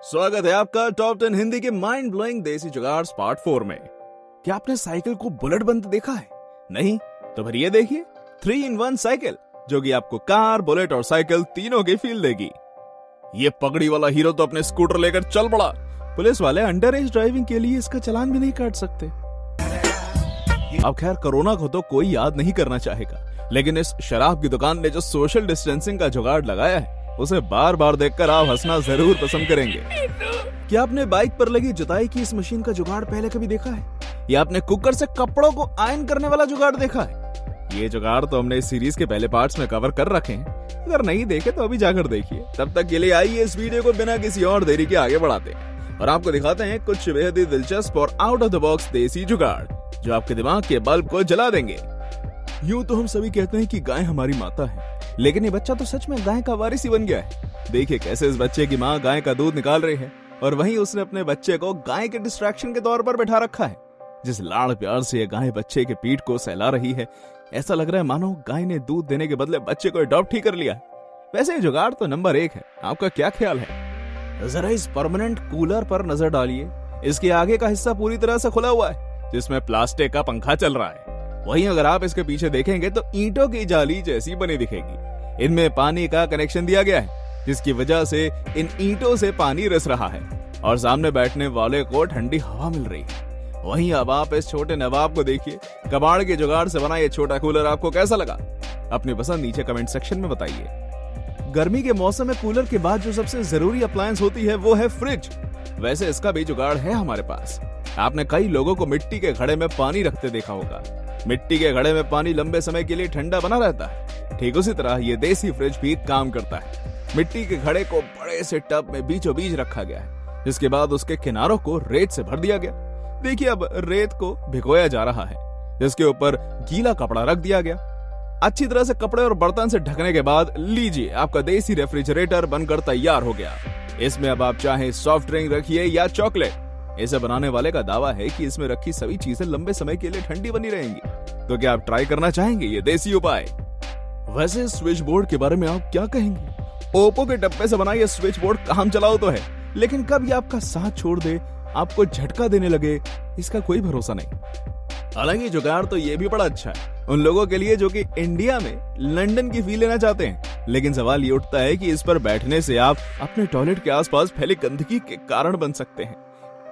स्वागत है आपका टॉप 10 हिंदी के माइंड ब्लोइंग देसी जुगाड़ पार्ट 4 में। क्या आपने साइकिल को बुलेट बंद देखा है? नहीं तो फिर ये देखिए 3-in-1 साइकिल, जो कि आपको कार, बुलेट और साइकिल तीनों की फील देगी। ये पगड़ी वाला हीरो तो अपने स्कूटर लेकर चल पड़ा। पुलिस वाले अंडर एज ड्राइविंग के लिए इसका चालान भी नहीं काट सकते। अब खैर कोरोना को तो कोई याद नहीं करना चाहेगा, लेकिन इस शराब की दुकान ने जो सोशल डिस्टेंसिंग का जुगाड़ लगाया है उसे बार बार देखकर आप हंसना जरूर पसंद करेंगे। क्या आपने बाइक पर लगी जुताई की इस मशीन का जुगाड़ पहले कभी देखा है? या आपने कुकर से कपड़ों को आयरन करने वाला जुगाड़ देखा है? ये जुगाड़ तो हमने इस सीरीज के पहले पार्ट्स में कवर कर रखे हैं। अगर नहीं देखे तो अभी जाकर देखिए। तब तक के लिए आइए इस वीडियो को बिना किसी और देरी के आगे बढ़ाते हैं और आपको दिखाते हैं कुछ बेहद ही दिलचस्प और आउट ऑफ द बॉक्स देसी जुगाड़ जो आपके दिमाग के बल्ब को जला देंगे। यूं तो हम सभी कहते हैं कि गाय हमारी माता है, लेकिन ये बच्चा तो सच में गाय का वारिस ही बन गया है। देखिए कैसे इस बच्चे की माँ गाय का दूध निकाल रही है और वहीं उसने अपने बच्चे को गाय के डिस्ट्रैक्शन के तौर पर बैठा रखा है। जिस लाड़ प्यार से ये गाय बच्चे के पीठ को सहला रही है, ऐसा लग रहा है मानो गाय ने दूध देने के बदले बच्चे को अडॉप्ट ही कर लिया है। वैसे जुगाड़ तो नंबर 1 है। आपका क्या ख्याल है? जरा इस परमानेंट कूलर पर नजर डालिए। इसके आगे का हिस्सा पूरी तरह से खुला हुआ है, जिसमें प्लास्टिक का पंखा चल रहा है। वहीं अगर आप इसके पीछे देखेंगे तो ईंटों की जाली जैसी बनी दिखेगी। इनमें पानी का कनेक्शन दिया गया है, जिसकी वजह से इन ईंटों से पानी रिस रहा है और सामने बैठने वाले को ठंडी हवा मिल रही है। वहीं अब आप इस छोटे नवाब को देखिए। कबाड़ के जुगाड़ से बना ये छोटा कूलर आपको कैसा लगा? अपनी पसंद नीचे कमेंट सेक्शन में बताइए। गर्मी के मौसम में कूलर के बाद जो सबसे जरूरी अप्लायंस होती है वो है फ्रिज। वैसे इसका भी जुगाड़ है हमारे पास। आपने कई लोगों को मिट्टी के घड़े में पानी रखते देखा होगा। मिट्टी के घड़े में पानी लंबे समय के लिए ठंडा बना रहता है। ठीक उसी तरह ये देसी फ्रिज भी काम करता है। मिट्टी के घड़े को बड़े से टब में बीचों बीच रखा गया है, जिसके बाद उसके किनारों को रेत से भर दिया गया। देखिए अब रेत को भिगोया जा रहा है, जिसके ऊपर गीला कपड़ा रख दिया गया। अच्छी तरह से कपड़े और बर्तन से ढकने के बाद लीजिए आपका देसी रेफ्रिजरेटर बनकर तैयार हो गया। इसमें अब आप चाहे सॉफ्ट ड्रिंक रखिए या चॉकलेट। इसे बनाने वाले का दावा है कि इसमें रखी सभी चीजें लंबे समय के लिए ठंडी बनी रहेंगी। तो क्या आप ट्राई करना चाहेंगे ये देसी उपाय? वैसे स्विच बोर्ड के बारे में आप क्या कहेंगे? ओप्पो के डब्बे से बना ये स्विच बोर्ड काम चलाओ तो है, लेकिन कब ये आपका साथ छोड़ दे, आपको झटका देने लगे, इसका कोई भरोसा नहीं। हालांकि जुगाड़ तो ये भी बड़ा अच्छा है उन लोगों के लिए जो कि इंडिया में लंदन की फील लेना चाहते हैं। लेकिन सवाल ये उठता है कि इस पर बैठने से आप अपने टॉयलेट के आसपास फैली गंदगी के कारण बन सकते हैं।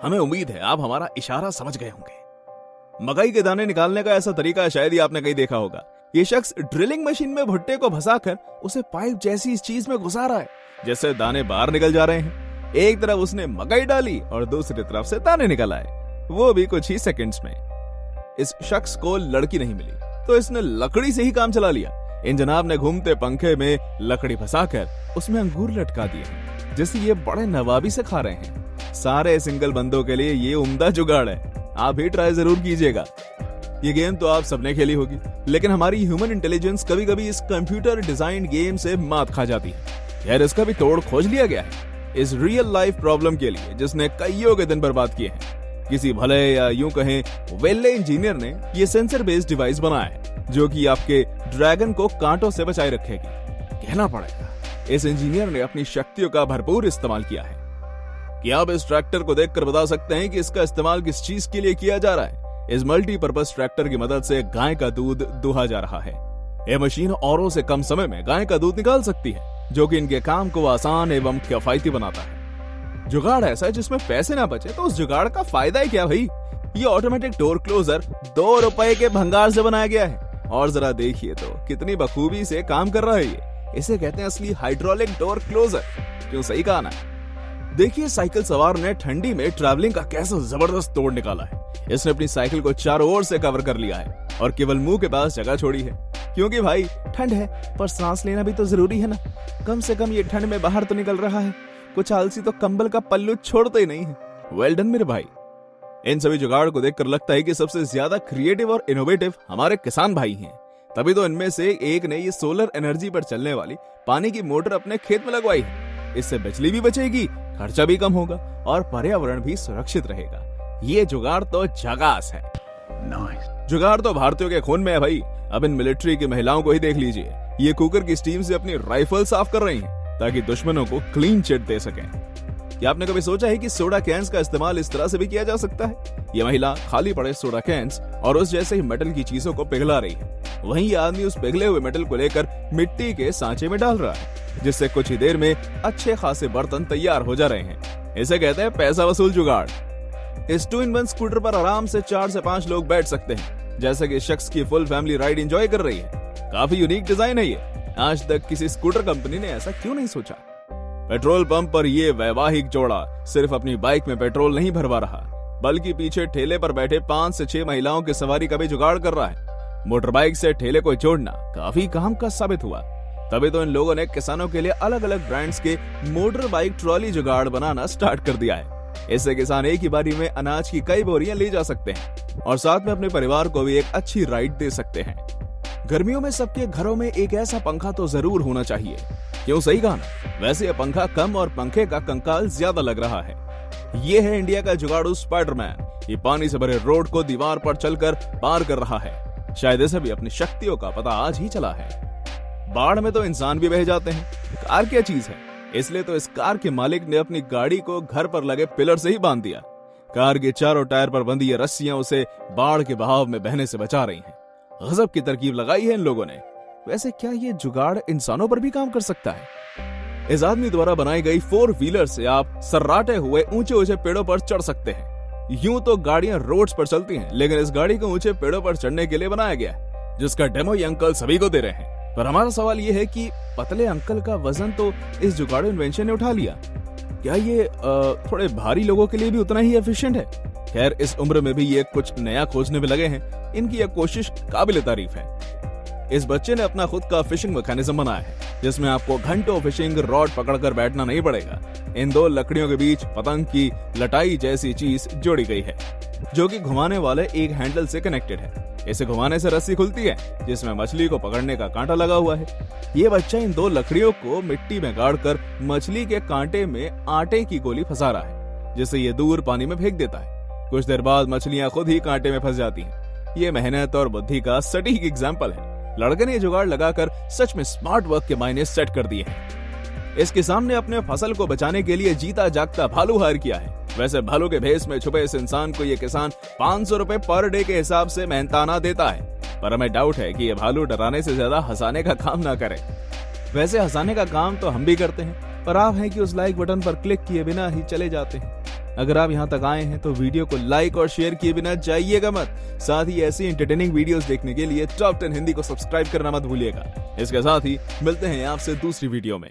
हमें उम्मीद है आप हमारा इशारा समझ गए होंगे। मकई के दाने निकालने का ऐसा तरीका शायद ही आपने कहीं देखा होगा। ये शख्स ड्रिलिंग मशीन में भुट्टे को फंसाकर उसे पाइप जैसी इस चीज में घुसा रहा है, जिससे दाने बाहर निकल जा रहे हैं। एक तरफ उसने मकई डाली और दूसरी तरफ से दाने निकल आए, वो भी कुछ ही सेकंड्स में। इस शख्स को लड़की नहीं मिली तो इसने लकड़ी से ही काम चला लिया। इन जनाब ने घूमते पंखे में लकड़ी फंसाकर उसमें अंगूर लटका दिए, जिसे ये बड़े नवाबी से खा रहे हैं। सारे सिंगल बंदों के लिए ये उम्दा जुगाड़ है। आप भी ट्राई जरूर कीजिएगा। ये गेम तो आप सबने खेली होगी, लेकिन हमारी ह्यूमन इंटेलिजेंस कभी कभी इस कंप्यूटर डिजाइन गेम से मात खा जाती है। यार इसका भी तोड़ खोज लिया गया है इस रियल लाइफ प्रॉब्लम के लिए, जिसने कईयों के दिन बर्बाद किए हैं। किसी भले या यूं कहें वेल्ले इंजीनियर ने ये सेंसर बेस्ड डिवाइस बनाया है, जो कि आपके ड्रैगन को कांटों से बचाए रखेगी। कहना पड़ेगा इस इंजीनियर ने अपनी शक्तियों का भरपूर इस्तेमाल किया है। क्या आप इस ट्रैक्टर को देखकर बता सकते हैं कि इसका इस्तेमाल किस चीज के लिए किया जा रहा है? इस मल्टीपर्पज ट्रैक्टर की मदद से गाय का दूध दुहा जा रहा है। यह मशीन औरों से कम समय में गाय का दूध निकाल सकती है, जो कि इनके काम को आसान एवं किफायती बनाता है। जुगाड़ ऐसा है जिसमें पैसे ना बचे तो उस जुगाड़ का फायदा ही क्या भाई? ये ऑटोमेटिक डोर क्लोजर 2 रुपए के भंगार से बनाया गया है और जरा देखिए तो कितनी बखूबी से काम कर रहा है ये। इसे कहते हैं असली हाइड्रोलिक डोर क्लोजर। क्यों, सही कहा ना? देखिए साइकिल सवार ने ठंडी में ट्रैवलिंग का कैसा जबरदस्त तोड़ निकाला है। इसने अपनी साइकिल को चारों ओर से कवर कर लिया है और केवल मुंह के पास जगह छोड़ी है, क्योंकि भाई ठंड है पर सांस लेना भी तो जरूरी है ना। कम से कम ये ठंड में बाहर तो निकल रहा है। कुछ आलसी तो कंबल का पल्लू छोड़ते ही नहीं है। वेल डन मेरे भाई। इन सभी जुगाड़ को देखकर लगता है कि सबसे ज्यादा क्रिएटिव और इनोवेटिव हमारे किसान भाई हैं। तभी तो इनमें से एक ने ये सोलर एनर्जी पर चलने वाली पानी की मोटर अपने खेत में लगवाई है। इससे बिजली भी बचेगी, खर्चा भी कम होगा और पर्यावरण भी सुरक्षित रहेगा। ये जुगाड़ तो झकास है। जुगाड़ तो भारतीयों के खून में है भाई। अब इन मिलिट्री की महिलाओं को ही देख लीजिए। ये कुकर की स्टीम से अपनी राइफल साफ कर रही हैं ताकि दुश्मनों को क्लीन चिट दे सकें। क्या आपने कभी सोचा है कि सोडा कैंस का इस्तेमाल इस तरह से भी किया जा सकता है? ये महिला खाली पड़े सोडा कैंस और उस जैसे ही मेटल की चीजों को पिघला रही है। वहीं ये आदमी उस पिघले हुए मेटल को लेकर मिट्टी के सांचे में डाल रहा है, जिससे कुछ ही देर में अच्छे खासे बर्तन तैयार हो जा रहे हैं। इसे कहते हैं पैसा वसूल जुगाड़। इस 2-in-1 स्कूटर पर आराम से 4 से 5 लोग बैठ सकते हैं, जैसे कि शख्स की फुल फैमिली राइड एंजॉय कर रही है। काफी यूनिक डिजाइन है ये। आज तक किसी स्कूटर कंपनी ने ऐसा क्यों नहीं सोचा? पेट्रोल पंप पर ये वैवाहिक जोड़ा सिर्फ अपनी बाइक में पेट्रोल नहीं भरवा रहा, बल्कि पीछे ठेले पर बैठे 5 से 6 महिलाओं की सवारी का भी जुगाड़ कर रहा है। मोटर बाइक से ठेले को जोड़ना काफी काम का साबित हुआ। तभी तो इन लोगों ने किसानों के लिए अलग अलग ब्रांड्स के मोटर बाइक ट्रॉली जुगाड़ बनाना स्टार्ट कर दिया है। इससे किसान एक ही बारी में अनाज की कई बोरियां ले जा सकते हैं और साथ में अपने परिवार को भी एक अच्छी राइड दे सकते हैं। गर्मियों में सबके घरों में एक ऐसा पंखा तो जरूर होना चाहिए। क्यों, सही कहा ना? वैसे यह पंखा कम और पंखे का कंकाल ज्यादा लग रहा है। ये है इंडिया का जुगाड़ू स्पाइडरमैन। ये पानी से भरे रोड को दीवार पर चलकर पार कर रहा है। शायद इसे भी अपनी शक्तियों का पता आज ही चला है। बाढ़ में तो इंसान भी बह जाते हैं, कार क्या चीज है? इसलिए तो इस कार के मालिक ने अपनी गाड़ी को घर पर लगे पिलर से ही बांध दिया। कार के चारों टायर पर बंधी ये रस्सियां उसे बाढ़ के बहाव में बहने से बचा रही हैं। गजब की तरकीब लगाई है इन लोगों ने। वैसे क्या ये जुगाड़ इंसानों पर भी काम कर सकता है? इस आदमी द्वारा बनाई गई 4 व्हीलर से आप सर्राटे हुए ऊंचे ऊंचे पेड़ों पर चढ़ सकते हैं। यूं तो गाड़ियां रोड्स पर चलती हैं, लेकिन इस गाड़ी को ऊंचे पेड़ों पर चढ़ने के लिए बनाया गया है, जिसका डेमो ये अंकल सभी को दे रहे हैं। पर हमारा सवाल ये है कि पतले अंकल का वजन तो इस जुगाड़ू इन्वेंशन ने उठा लिया, क्या ये थोड़े भारी लोगों के लिए भी उतना ही एफिशिएंट है? खैर, इस उम्र में भी ये कुछ नया खोजने में लगे हैं। इनकी यह कोशिश काबिल तारीफ है। इस बच्चे ने अपना खुद का फिशिंग मैकेनिज्म बनाया है, जिसमें आपको घंटों फिशिंग रॉड पकड़कर बैठना नहीं पड़ेगा। इन 2 लकड़ियों के बीच पतंग की लटाई जैसी चीज जोड़ी गई है, जो कि घुमाने वाले एक हैंडल से कनेक्टेड है। इसे घुमाने से रस्सी खुलती है, जिसमें मछली को पकड़ने का कांटा लगा हुआ है। ये बच्चा इन 2 लकड़ियों को मिट्टी में गाड़कर मछली के कांटे में आटे की गोली फंसा रहा है, जिसे ये दूर पानी में फेंक देता है। कुछ देर बाद मछलियां खुद ही कांटे में फंस जाती हैं। ये मेहनत और बुद्धि का सटीक एग्जाम्पल है। लड़के ने जुगाड़ लगाकर सच में स्मार्ट वर्क के मायने सेट कर दिए हैं। इस किसान ने अपने फसल को बचाने के लिए जीता जागता भालू हायर किया है। वैसे भालू के भेष में छुपे इस इंसान को ये किसान 500 रुपए पर डे के हिसाब से मेहनताना देता है। पर हमें डाउट है कि ये भालू डराने से ज्यादा हंसाने का काम ना करे। वैसे हंसाने का काम तो हम भी करते हैं, पर आप हैं कि उस लाइक बटन पर क्लिक किए बिना ही चले जाते हैं। अगर आप यहाँ तक आए हैं तो वीडियो को लाइक और शेयर किए बिना जाइएगा मत। साथ ही ऐसी एंटरटेनिंग वीडियोस देखने के लिए टॉप 10 हिंदी को सब्सक्राइब करना मत भूलिएगा। इसके साथ ही मिलते हैं आपसे दूसरी वीडियो में।